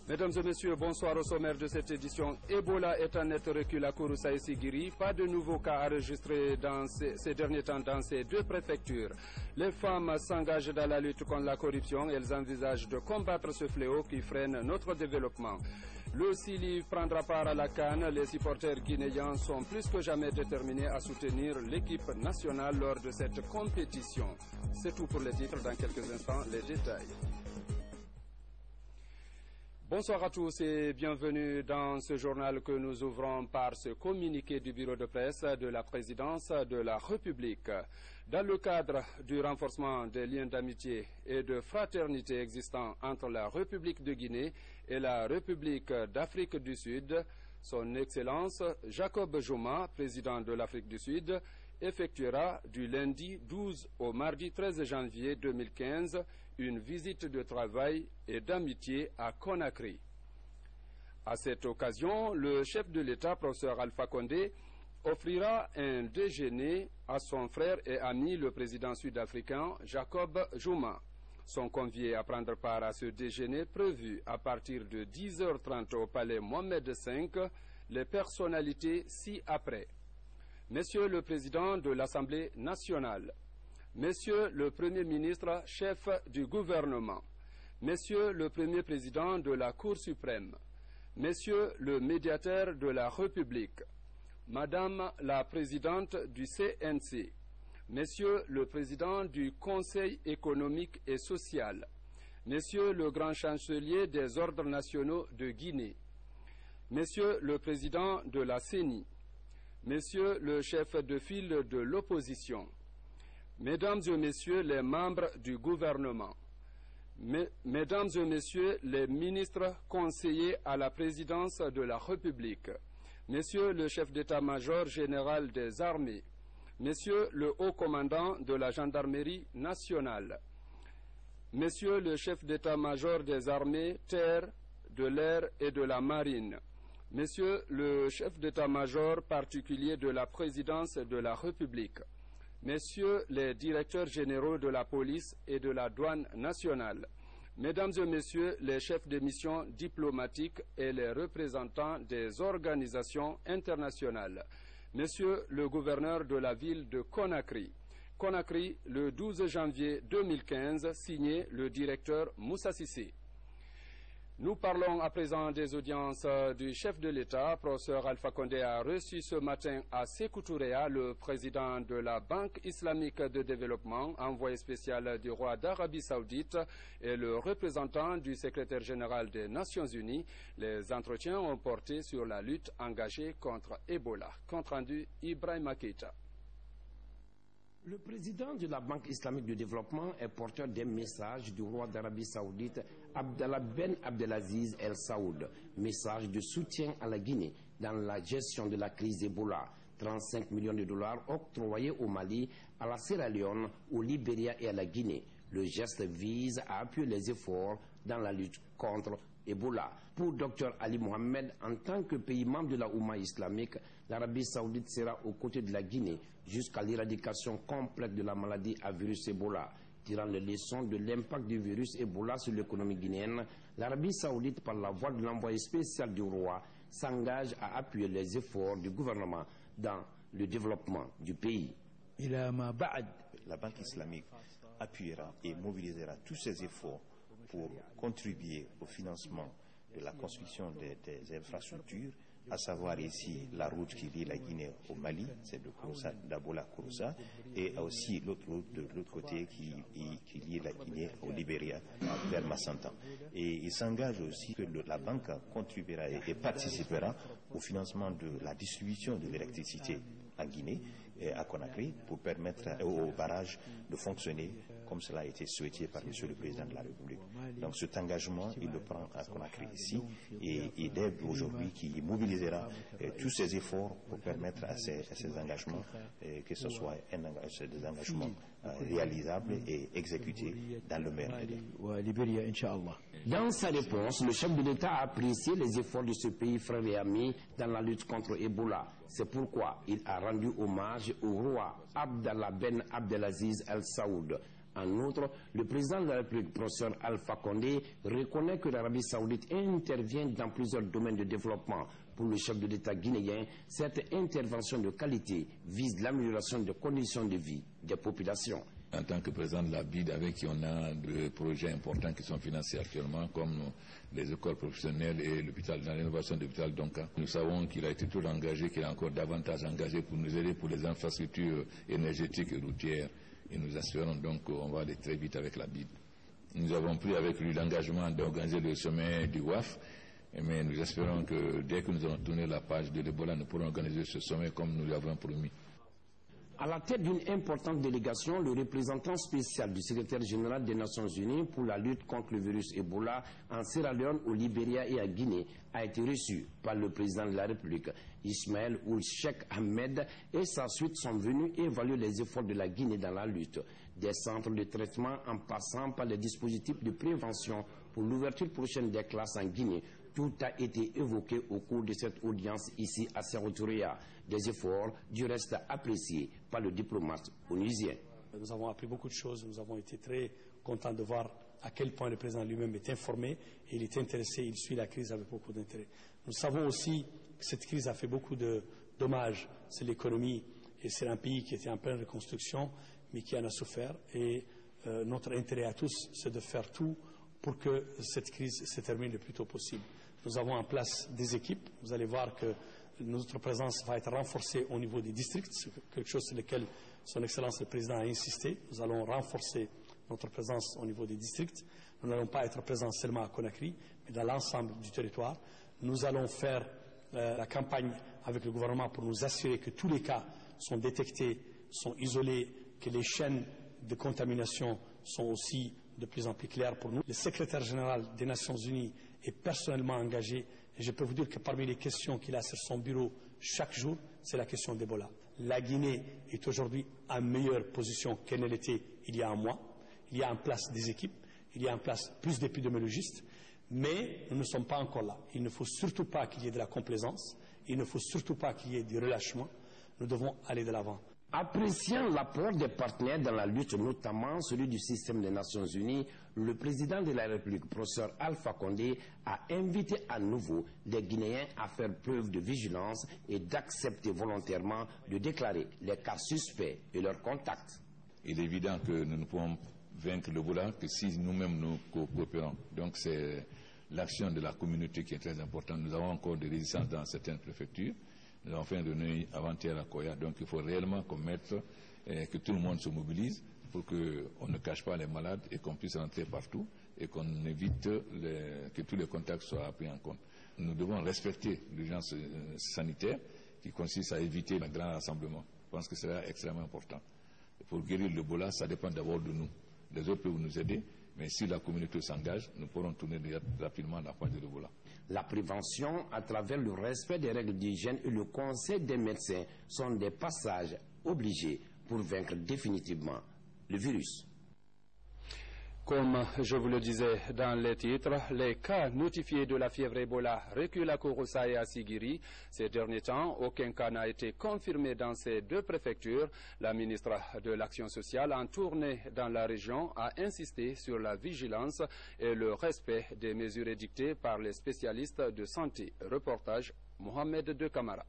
Mesdames et messieurs, bonsoir. Au sommaire de cette édition. Ebola est en net recul à Kouroussa et Sigiri. Pas de nouveaux cas enregistrés dans ces derniers temps dans ces deux préfectures. Les femmes s'engagent dans la lutte contre la corruption. Elles envisagent de combattre ce fléau qui freine notre développement. Le Sili prendra part à la CAN. Les supporters guinéens sont plus que jamais déterminés à soutenir l'équipe nationale lors de cette compétition. C'est tout pour les titres. Dans quelques instants, les détails. Bonsoir à tous et bienvenue dans ce journal que nous ouvrons par ce communiqué du bureau de presse de la présidence de la République. Dans le cadre du renforcement des liens d'amitié et de fraternité existants entre la République de Guinée et la République d'Afrique du Sud, son Excellence Jacob Zuma, président de l'Afrique du Sud, effectuera du lundi 12 au mardi 13 janvier 2015 une visite de travail et d'amitié à Conakry. À cette occasion, le chef de l'État, professeur Alpha Condé, offrira un déjeuner à son frère et ami, le président sud-africain Jacob Zuma. Sont conviés à prendre part à ce déjeuner prévu à partir de 10h30 au palais Mohamed V, les personnalités ci-après. Monsieur le Président de l'Assemblée nationale, Monsieur le Premier ministre, chef du gouvernement, Monsieur le Premier président de la Cour suprême, Monsieur le médiateur de la République, Madame la présidente du CNC, Monsieur le président du Conseil économique et social, Monsieur le grand chancelier des ordres nationaux de Guinée, Monsieur le président de la CENI, Monsieur le chef de file de l'opposition, Mesdames et Messieurs les membres du gouvernement, Mesdames et Messieurs les ministres conseillers à la présidence de la République, Monsieur le chef d'état-major général des armées, Monsieur le haut commandant de la gendarmerie nationale, Monsieur le chef d'état-major des armées terre, de l'air et de la marine, Monsieur le chef d'état-major particulier de la présidence de la République, Messieurs les directeurs généraux de la police et de la douane nationale, Mesdames et Messieurs les chefs de mission diplomatiques et les représentants des organisations internationales, Monsieur le gouverneur de la ville de Conakry, Conakry, le 12 janvier 2015, signé le directeur Moussa Sissé. Nous parlons à présent des audiences du chef de l'État. Professeur Alpha Condé a reçu ce matin à Sékou Touréa le président de la Banque islamique de développement, envoyé spécial du roi d'Arabie Saoudite et le représentant du secrétaire général des Nations Unies. Les entretiens ont porté sur la lutte engagée contre Ebola. Compte rendu Ibrahima Keïta. Le président de la Banque islamique de développement est porteur d'un message du roi d'Arabie Saoudite, Abdallah Ben Abdelaziz El Saoud, message de soutien à la Guinée dans la gestion de la crise Ebola. 35 millions de dollars octroyés au Mali, à la Sierra Leone, au Libéria et à la Guinée. Le geste vise à appuyer les efforts dans la lutte contre Ebola. Pour Dr Ali Mohamed, en tant que pays membre de la Oumma islamique, l'Arabie Saoudite sera aux côtés de la Guinée jusqu'à l'éradication complète de la maladie à virus Ebola. Tirant les leçons de l'impact du virus Ebola sur l'économie guinéenne, l'Arabie Saoudite, par la voix de l'envoyé spécial du roi, s'engage à appuyer les efforts du gouvernement dans le développement du pays. La Banque islamique appuiera et mobilisera tous ses efforts pour contribuer au financement de la construction des infrastructures, à savoir ici la route qui lie la Guinée au Mali, c'est d'Abola Kouroussa, et aussi l'autre route de l'autre côté qui lie la Guinée au Libéria, vers Massantan. Et il s'engage aussi que la banque contribuera et participera au financement de la distribution de l'électricité en Guinée et à Conakry pour permettre aux barrages de fonctionner comme cela a été souhaité par M. le Président de la République. Donc cet engagement, il le prend à Conakry ici et dès aujourd'hui qui mobilisera tous ses efforts pour permettre à ces engagements que ce soit des engagements réalisables et exécutés dans le meilleur délai. Dans sa réponse, le chef de l'État a apprécié les efforts de ce pays frère et ami dans la lutte contre Ebola. C'est pourquoi il a rendu hommage au roi Abdallah Ben Abdelaziz Al Saoud. En outre, le président de la République, professeur Alpha Condé, reconnaît que l'Arabie Saoudite intervient dans plusieurs domaines de développement. Pour le chef de l'État guinéen, cette intervention de qualité vise l'amélioration des conditions de vie des populations. En tant que président de la BID, avec qui on a des projets importants qui sont financés actuellement, comme les écoles professionnelles et l'hôpital, dans l'innovation de l'hôpital Donka. Nous savons qu'il a été toujours engagé, qu'il est encore davantage engagé pour nous aider pour les infrastructures énergétiques et routières. Et nous espérons donc qu'on va aller très vite avec la BID. Nous avons pris avec lui l'engagement d'organiser le sommet du WAF, mais nous espérons que dès que nous allons tourner la page de l'Ebola, nous pourrons organiser ce sommet comme nous l'avons promis. À la tête d'une importante délégation, le représentant spécial du secrétaire général des Nations Unies pour la lutte contre le virus Ebola en Sierra Leone, au Libéria et à Guinée a été reçu par le président de la République. Ismaël Ould Cheikh Ahmed et sa suite sont venus évaluer les efforts de la Guinée dans la lutte. Des centres de traitement en passant par les dispositifs de prévention pour l'ouverture prochaine des classes en Guinée. Tout a été évoqué au cours de cette audience ici à Séroutoria. Des efforts du reste appréciés par le diplomate onusien. Nous avons appris beaucoup de choses, nous avons été très contents de voir à quel point le président lui-même est informé et il est intéressé, il suit la crise avec beaucoup d'intérêt. Nous savons aussi que cette crise a fait beaucoup de dommages sur l'économie et c'est un pays qui était en pleine reconstruction mais qui en a souffert et notre intérêt à tous c'est de faire tout pour que cette crise se termine le plus tôt possible. Nous avons en place des équipes, vous allez voir que notre présence va être renforcée au niveau des districts, c'est quelque chose sur lequel son Excellence le Président a insisté. Nous allons renforcer notre présence au niveau des districts. Nous n'allons pas être présents seulement à Conakry, mais dans l'ensemble du territoire. Nous allons faire la campagne avec le gouvernement pour nous assurer que tous les cas sont détectés, sont isolés, que les chaînes de contamination sont aussi de plus en plus claires pour nous. Le secrétaire général des Nations Unies est personnellement engagé et je peux vous dire que parmi les questions qu'il a sur son bureau chaque jour, c'est la question d'Ebola. La Guinée est aujourd'hui en meilleure position qu'elle ne l'était il y a un mois. Il y a en place des équipes, il y a en place plus d'épidémiologistes, mais nous ne sommes pas encore là. Il ne faut surtout pas qu'il y ait de la complaisance, il ne faut surtout pas qu'il y ait du relâchement. Nous devons aller de l'avant. Appréciant l'apport des partenaires dans la lutte, notamment celui du système des Nations Unies, le président de la République, professeur Alpha Condé, a invité à nouveau les Guinéens à faire preuve de vigilance et d'accepter volontairement de déclarer les cas suspects et leurs contacts. Il est évident que nous ne pouvons vaincre l'Ebola que si nous-mêmes nous coopérons. Donc c'est l'action de la communauté qui est très importante. Nous avons encore des résistances dans certaines préfectures. Nous avons fait un réunion avant-hier à Koya, donc il faut réellement que tout le monde se mobilise pour qu'on ne cache pas les malades et qu'on puisse rentrer partout et qu'on évite que tous les contacts soient pris en compte. Nous devons respecter l'urgence sanitaire qui consiste à éviter le grand rassemblement. Je pense que c'est extrêmement important. Et pour guérir l'Ebola, ça dépend d'abord de nous. Les autres peuvent nous aider, mais si la communauté s'engage, nous pourrons tourner rapidement la page de l'Ebola. La prévention, à travers le respect des règles d'hygiène et le conseil des médecins, sont des passages obligés pour vaincre définitivement le virus. Comme je vous le disais dans les titres, les cas notifiés de la fièvre Ebola reculent à Kouroussa et à Sigiri. Ces derniers temps, aucun cas n'a été confirmé dans ces deux préfectures. La ministre de l'Action sociale, en tournée dans la région, a insisté sur la vigilance et le respect des mesures édictées par les spécialistes de santé. Reportage Mohamed De Camara.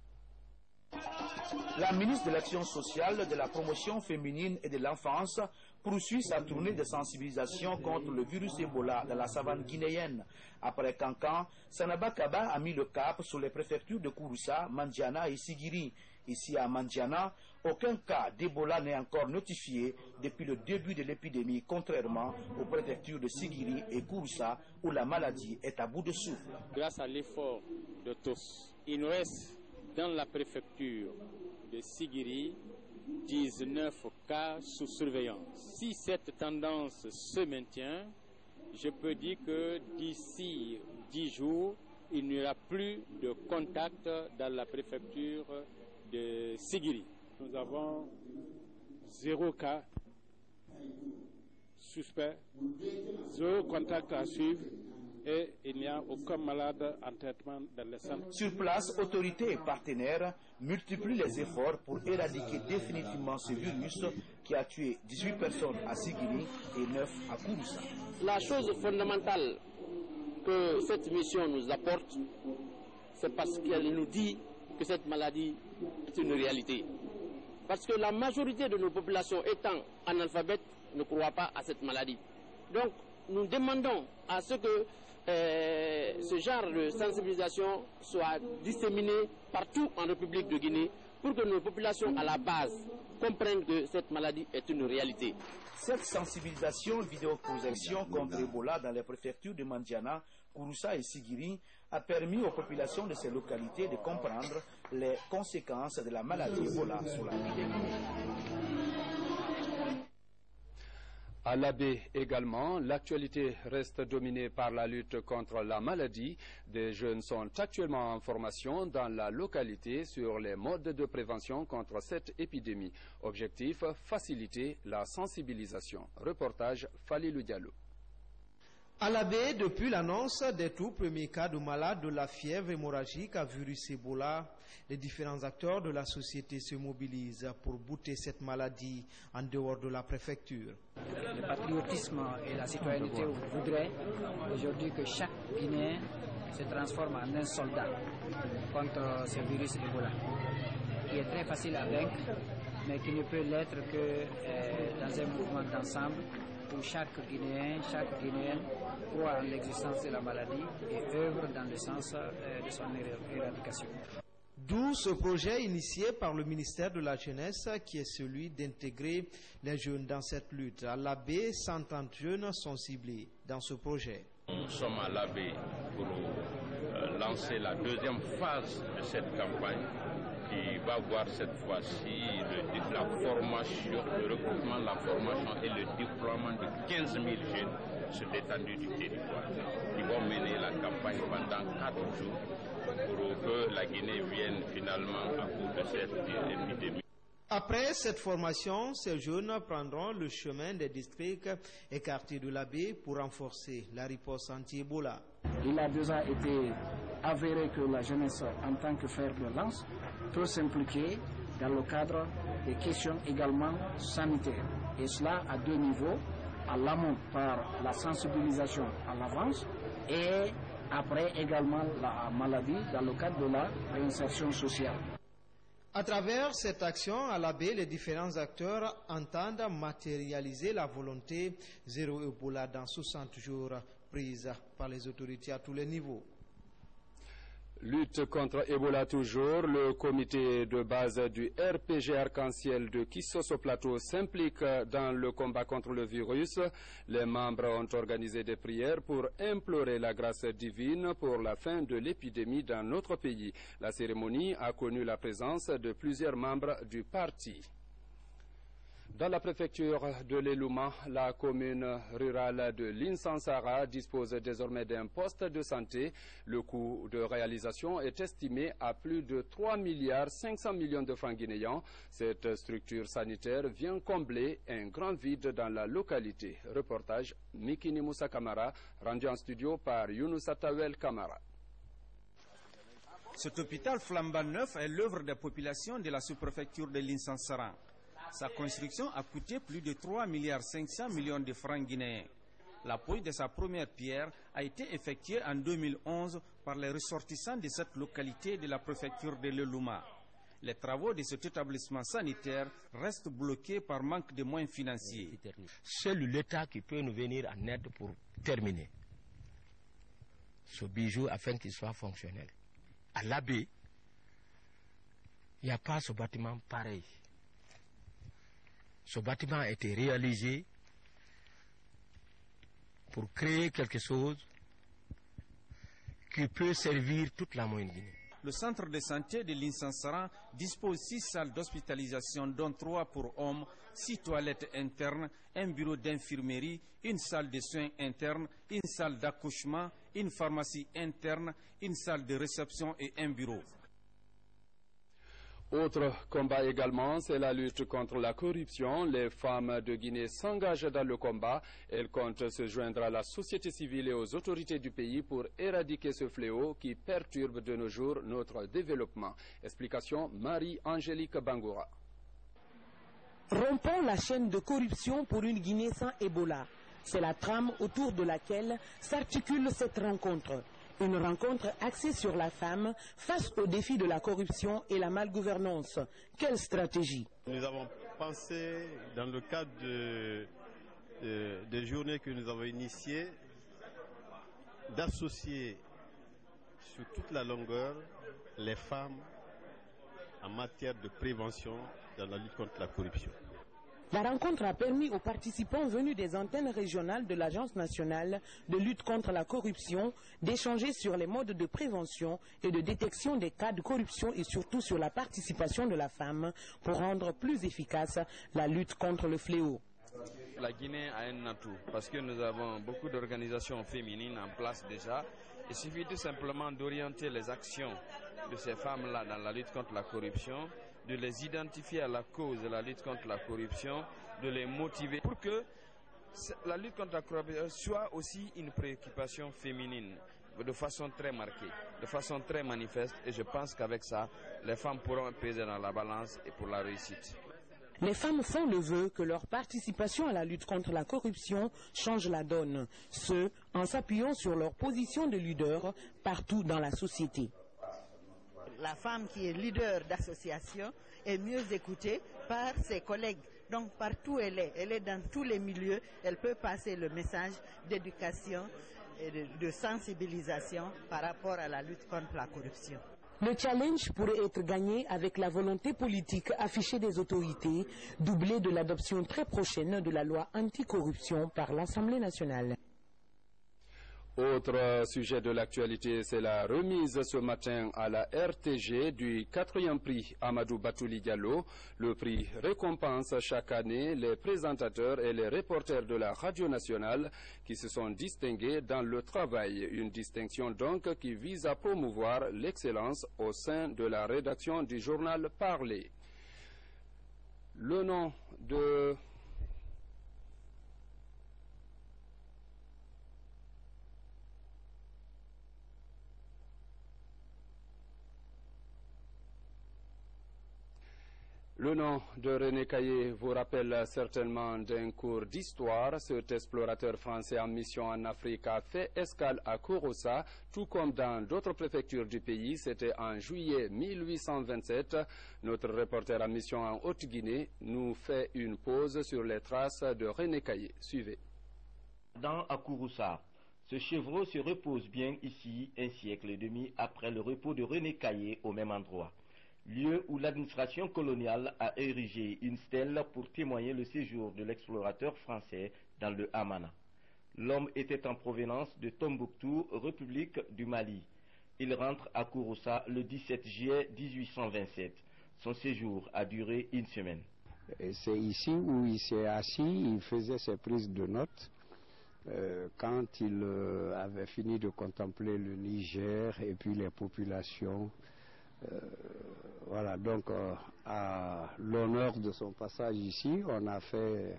La ministre de l'Action sociale, de la promotion féminine et de l'enfance poursuit sa tournée de sensibilisation contre le virus Ebola dans la savane guinéenne. Après Kankan, Sanaba Kaba a mis le cap sur les préfectures de Kouroussa, Mandiana et Sigiri. Ici à Mandiana, aucun cas d'Ebola n'est encore notifié depuis le début de l'épidémie, contrairement aux préfectures de Sigiri et Kouroussa où la maladie est à bout de souffle. Grâce à l'effort de tous, il nous reste dans la préfecture de Sigiri 19 cas sous surveillance. Si cette tendance se maintient, je peux dire que d'ici 10 jours, il n'y aura plus de contact dans la préfecture de Sigiri. Nous avons 0 cas suspect, 0 contact à suivre et il n'y a aucun malade en traitement dans les centres. Sur place, autorités et partenaires multiplient les efforts pour éradiquer définitivement ce virus qui a tué 18 personnes à Sigiri et 9 à Kouroussa. La chose fondamentale que cette mission nous apporte, c'est parce qu'elle nous dit que cette maladie est une réalité. Parce que la majorité de nos populations étant analphabètes ne croient pas à cette maladie. Donc nous demandons à ce que ce genre de sensibilisation soit disséminé partout en République de Guinée pour que nos populations à la base comprennent que cette maladie est une réalité. Cette sensibilisation vidéoprojection contre Ebola dans les préfectures de Mandiana, Kouroussa et Sigiri a permis aux populations de ces localités de comprendre les conséquences de la maladie Ebola sur la vie des Guinéens. À l'Abbé également, l'actualité reste dominée par la lutte contre la maladie. Des jeunes sont actuellement en formation dans la localité sur les modes de prévention contre cette épidémie. Objectif, faciliter la sensibilisation. Reportage Falilou Diallo. À l'Abbé, depuis l'annonce des tout premiers cas de malades de la fièvre hémorragique à virus Ebola, les différents acteurs de la société se mobilisent pour bouter cette maladie en dehors de la préfecture. Le patriotisme et la citoyenneté voudraient aujourd'hui que chaque Guinéen se transforme en un soldat contre ce virus Ebola, qui est très facile à vaincre, mais qui ne peut l'être que dans un mouvement d'ensemble où chaque Guinéen, chaque Guinéenne croit en l'existence de la maladie et œuvre dans le sens de son éradication. D'où ce projet initié par le ministère de la Jeunesse qui est celui d'intégrer les jeunes dans cette lutte. À l'Abbé, 130 jeunes sont ciblés dans ce projet. Nous sommes à l'Abbé pour lancer la deuxième phase de cette campagne qui va voir cette fois-ci la formation, le recrutement, la formation et le déploiement de 15 000 jeunes sur l'étendue du territoire qui vont mener la campagne pendant 4 jours pour que la Guinée vienne finalement à bout de cette épidémie. Après cette formation, ces jeunes prendront le chemin des districts et quartiers de l'Abbé pour renforcer la riposte anti-Ebola. Il a déjà été avéré que la jeunesse, en tant que fer de lance, peut s'impliquer dans le cadre des questions également sanitaires. Et cela à 2 niveaux, à l'amont par la sensibilisation à l'avance et après également la maladie dans le cadre de la réinsertion sociale. À travers cette action, à l'Abbé, les différents acteurs entendent matérialiser la volonté zéro Ebola dans 60 jours prise par les autorités à tous les niveaux. Lutte contre Ebola toujours, le comité de base du RPG Arc-en-Ciel de Kissoso Plateau s'implique dans le combat contre le virus. Les membres ont organisé des prières pour implorer la grâce divine pour la fin de l'épidémie dans notre pays. La cérémonie a connu la présence de plusieurs membres du parti. Dans la préfecture de l'Elouma, la commune rurale de l'Insansara dispose désormais d'un poste de santé. Le coût de réalisation est estimé à plus de 3,5 milliards de francs guinéens. Cette structure sanitaire vient combler un grand vide dans la localité. Reportage Mikini Moussa Kamara, rendu en studio par Younousa Tawel Kamara. Cet hôpital flambant neuf est l'œuvre des populations de la sous-préfecture de l'Insansara. Sa construction a coûté plus de 3,5 milliards de francs guinéens. La pose de sa première pierre a été effectuée en 2011 par les ressortissants de cette localité de la préfecture de l'Elouma. Les travaux de cet établissement sanitaire restent bloqués par manque de moyens financiers. Seul l'État qui peut nous venir en aide pour terminer ce bijou afin qu'il soit fonctionnel. À l'Abbé, il n'y a pas ce bâtiment pareil. Ce bâtiment a été réalisé pour créer quelque chose qui peut servir toute la moyenne Guinée. Le centre de santé de l'Insansaran dispose 6 salles d'hospitalisation, dont 3 pour hommes, 6 toilettes internes, un bureau d'infirmerie, une salle de soins internes, une salle d'accouchement, une pharmacie interne, une salle de réception et un bureau. Autre combat également, c'est la lutte contre la corruption. Les femmes de Guinée s'engagent dans le combat. Elles comptent se joindre à la société civile et aux autorités du pays pour éradiquer ce fléau qui perturbe de nos jours notre développement. Explication Marie-Angélique Bangoura. Rompons la chaîne de corruption pour une Guinée sans Ebola. C'est la trame autour de laquelle s'articule cette rencontre. Une rencontre axée sur la femme face au défi de la corruption et la malgouvernance. Quelle stratégie? Nous avons pensé, dans le cadre des journées que nous avons initiées, d'associer sur toute la longueur les femmes en matière de prévention dans la lutte contre la corruption. La rencontre a permis aux participants venus des antennes régionales de l'Agence nationale de lutte contre la corruption d'échanger sur les modes de prévention et de détection des cas de corruption et surtout sur la participation de la femme pour rendre plus efficace la lutte contre le fléau. La Guinée a un atout parce que nous avons beaucoup d'organisations féminines en place déjà. Il suffit tout simplement d'orienter les actions de ces femmes-là dans la lutte contre la corruption, de les identifier à la cause de la lutte contre la corruption, de les motiver pour que la lutte contre la corruption soit aussi une préoccupation féminine de façon très marquée, de façon très manifeste, et je pense qu'avec ça, les femmes pourront peser dans la balance et pour la réussite. Les femmes font le vœu que leur participation à la lutte contre la corruption change la donne, ce en s'appuyant sur leur position de leader partout dans la société. La femme qui est leader d'association est mieux écoutée par ses collègues. Donc partout elle est dans tous les milieux, elle peut passer le message d'éducation et de sensibilisation par rapport à la lutte contre la corruption. Le challenge pourrait être gagné avec la volonté politique affichée des autorités, doublée de l'adoption très prochaine de la loi anticorruption par l'Assemblée nationale. Autre sujet de l'actualité, c'est la remise ce matin à la RTG du 4e prix Amadou Batouli Diallo. Le prix récompense chaque année les présentateurs et les reporters de la radio nationale qui se sont distingués dans le travail. Une distinction donc qui vise à promouvoir l'excellence au sein de la rédaction du journal Parler. Le nom de... Le nom de René Caillé vous rappelle certainement d'un cours d'histoire. Cet explorateur français en mission en Afrique a fait escale à Kouroussa, tout comme dans d'autres préfectures du pays. C'était en juillet 1827. Notre reporter en mission en Haute-Guinée nous fait une pause sur les traces de René Caillé. Suivez. Dans Kouroussa, ce chevreau se repose bien ici, un siècle et demi après le repos de René Caillé au même endroit. Lieu où l'administration coloniale a érigé une stèle pour témoigner le séjour de l'explorateur français dans le Hamana. L'homme était en provenance de Tombouctou, République du Mali. Il rentre à Kouroussa le 17 juillet 1827. Son séjour a duré une semaine. C'est ici où il s'est assis, il faisait ses prises de notes. Quand il avait fini de contempler le Niger et puis les populations, voilà, donc à l'honneur de son passage ici, on a fait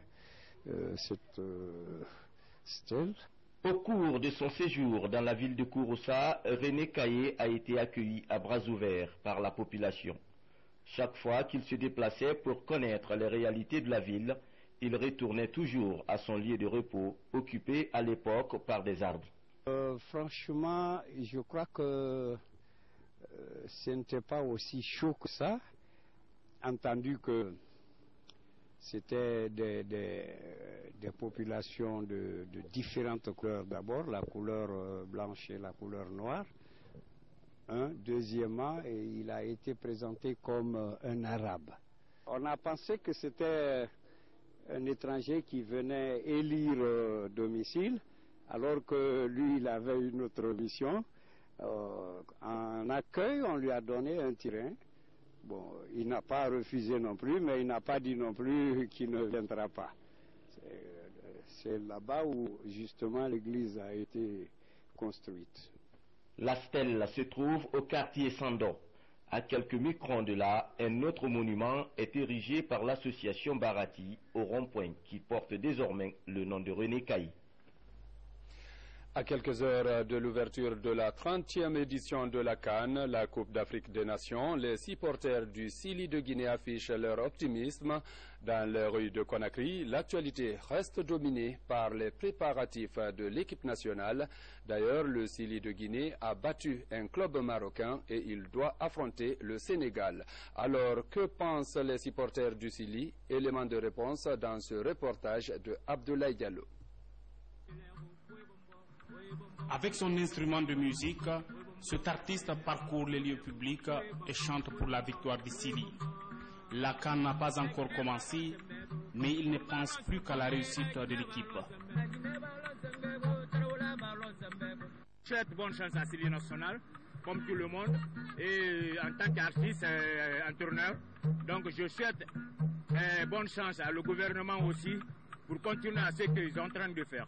cette stèle. Au cours de son séjour dans la ville de Kouroussa, René Caillé a été accueilli à bras ouverts par la population. Chaque fois qu'il se déplaçait pour connaître les réalités de la ville, il retournait toujours à son lieu de repos, occupé à l'époque par des arbres. Franchement, je crois que ce n'était pas aussi chaud que ça, entendu que c'était des populations de différentes couleurs d'abord, la couleur blanche et la couleur noire. Deuxièmement, il a été présenté comme un arabe. On a pensé que c'était un étranger qui venait élire domicile, alors que lui, il avait une autre mission. En accueil, on lui a donné un terrain. Bon, il n'a pas refusé non plus, mais il n'a pas dit non plus qu'il ne viendra pas. C'est là-bas où justement l'église a été construite. La stèle se trouve au quartier Sando. À quelques microns de là, un autre monument est érigé par l'association Barati au rond-point qui porte désormais le nom de René Cailly. À quelques heures de l'ouverture de la 30e édition de la CAN, la Coupe d'Afrique des Nations, les supporters du Sili de Guinée affichent leur optimisme. Dans les rues de Conakry, l'actualité reste dominée par les préparatifs de l'équipe nationale. D'ailleurs, le Sili de Guinée a battu un club marocain et il doit affronter le Sénégal. Alors, que pensent les supporters du Sili? Élément de réponse dans ce reportage de Abdoulaye Diallo. Avec son instrument de musique, cet artiste parcourt les lieux publics et chante pour la victoire du Sili. La CAN n'a pas encore commencé, mais il ne pense plus qu'à la réussite de l'équipe. Je souhaite bonne chance à Sili National, comme tout le monde, et en tant qu'artiste, entraîneur. Donc je souhaite bonne chance à le gouvernement aussi pour continuer à ce qu'ils sont en train de faire.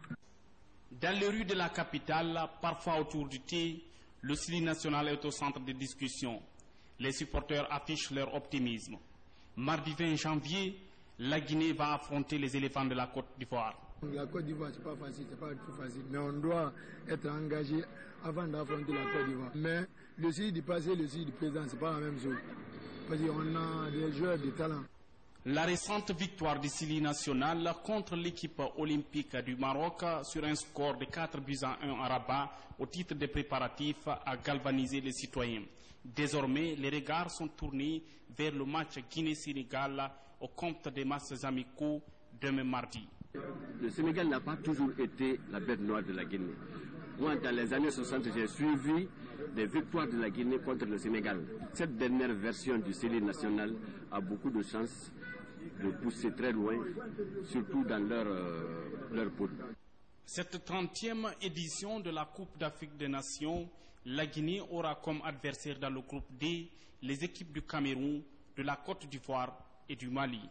Dans les rues de la capitale, parfois autour du thé, le Sili national est au centre des discussions. Les supporters affichent leur optimisme. Mardi 20 janvier, la Guinée va affronter les éléphants de la Côte d'Ivoire. La Côte d'Ivoire, c'est pas facile, c'est pas tout facile, mais on doit être engagé avant d'affronter la Côte d'Ivoire. Mais le Sili du passé et le Sili du présent, c'est pas la même chose. Parce qu'on a des joueurs de talent. La récente victoire du Sili national contre l'équipe olympique du Maroc sur un score de 4-1 à Rabat au titre des préparatifs a galvanisé les citoyens. Désormais, les regards sont tournés vers le match Guinée-Sénégal au compte des matchs amicaux demain mardi. Le Sénégal n'a pas toujours été la bête noire de la Guinée. Moi, dans les années 60, j'ai suivi des victoires de la Guinée contre le Sénégal. Cette dernière version du Sili national a beaucoup de chances de pousser très loin, surtout dans leur poule. Cette 30e édition de la Coupe d'Afrique des Nations, la Guinée aura comme adversaire dans le groupe D les équipes du Cameroun, de la Côte d'Ivoire et du Mali.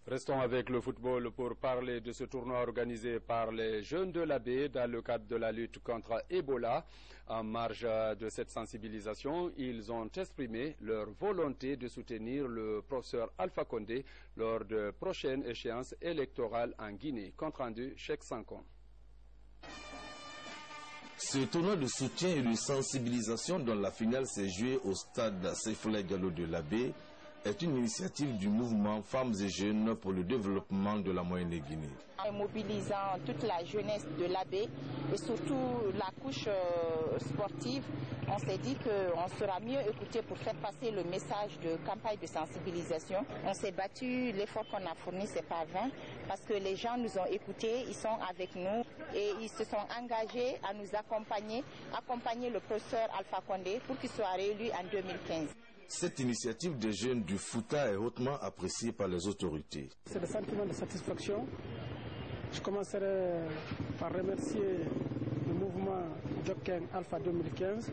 Restons avec le football pour parler de ce tournoi organisé par les jeunes de la baie dans le cadre de la lutte contre Ebola. En marge de cette sensibilisation, ils ont exprimé leur volonté de soutenir le professeur Alpha Condé lors de prochaines échéances électorales en Guinée. Compte rendu, Cheikh Sankon. Ce tournoi de soutien et de sensibilisation dont la finale s'est jouée au stade Seyfoulaye Diallo de la baie est une initiative du mouvement Femmes et Jeunes pour le développement de la Moyenne Guinée. En mobilisant toute la jeunesse de l'AB et surtout la couche sportive, on s'est dit qu'on sera mieux écouté pour faire passer le message de campagne de sensibilisation. On s'est battu, l'effort qu'on a fourni, c'est pas vain, parce que les gens nous ont écoutés, ils sont avec nous et ils se sont engagés à nous accompagner le professeur Alpha Condé pour qu'il soit réélu en 2015. Cette initiative des jeunes du Fouta est hautement appréciée par les autorités. C'est le sentiment de satisfaction. Je commencerai par remercier le mouvement Jokken Alpha 2015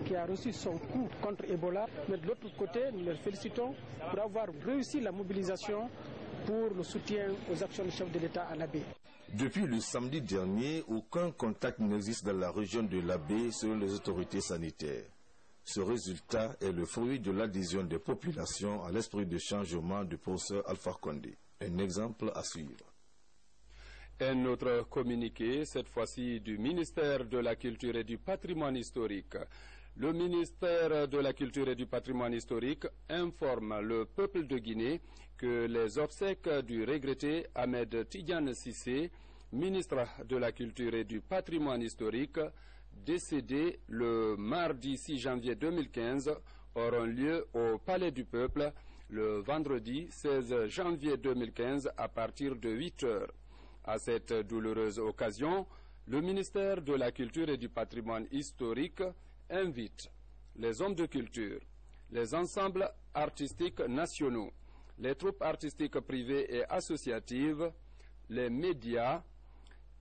qui a reçu son coup contre Ebola. Mais de l'autre côté, nous les félicitons pour avoir réussi la mobilisation pour le soutien aux actions du chef de l'État à la baie. Depuis le samedi dernier, aucun contact n'existe dans la région de la baie selon les autorités sanitaires. Ce résultat est le fruit de l'adhésion des populations à l'esprit de changement du professeur Alpha Condé. Un exemple à suivre. Un autre communiqué, cette fois-ci du ministère de la Culture et du Patrimoine historique. Le ministère de la Culture et du Patrimoine historique informe le peuple de Guinée que les obsèques du regretté Ahmed Tidiane Cissé, ministre de la Culture et du Patrimoine historique, décédé le mardi 6 janvier 2015, auront lieu au Palais du Peuple le vendredi 16 janvier 2015 à partir de 8 heures. À cette douloureuse occasion, le ministère de la Culture et du Patrimoine historique invite les hommes de culture, les ensembles artistiques nationaux, les troupes artistiques privées et associatives, les médias,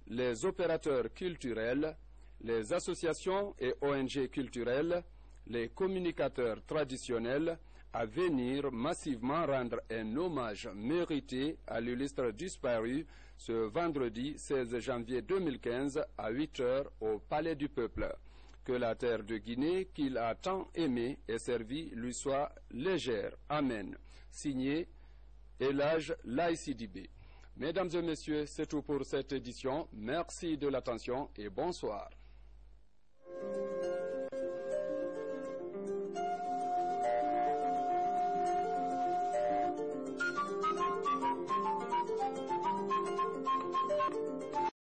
les opérateurs culturels, les associations et ONG culturelles, les communicateurs traditionnels à venir massivement rendre un hommage mérité à l'illustre disparu ce vendredi 16 janvier 2015 à 8 h au Palais du Peuple. Que la terre de Guinée qu'il a tant aimée et servie lui soit légère. Amen. Signé Elhadj Laye Sidibé. Mesdames et messieurs, c'est tout pour cette édition. Merci de l'attention et bonsoir.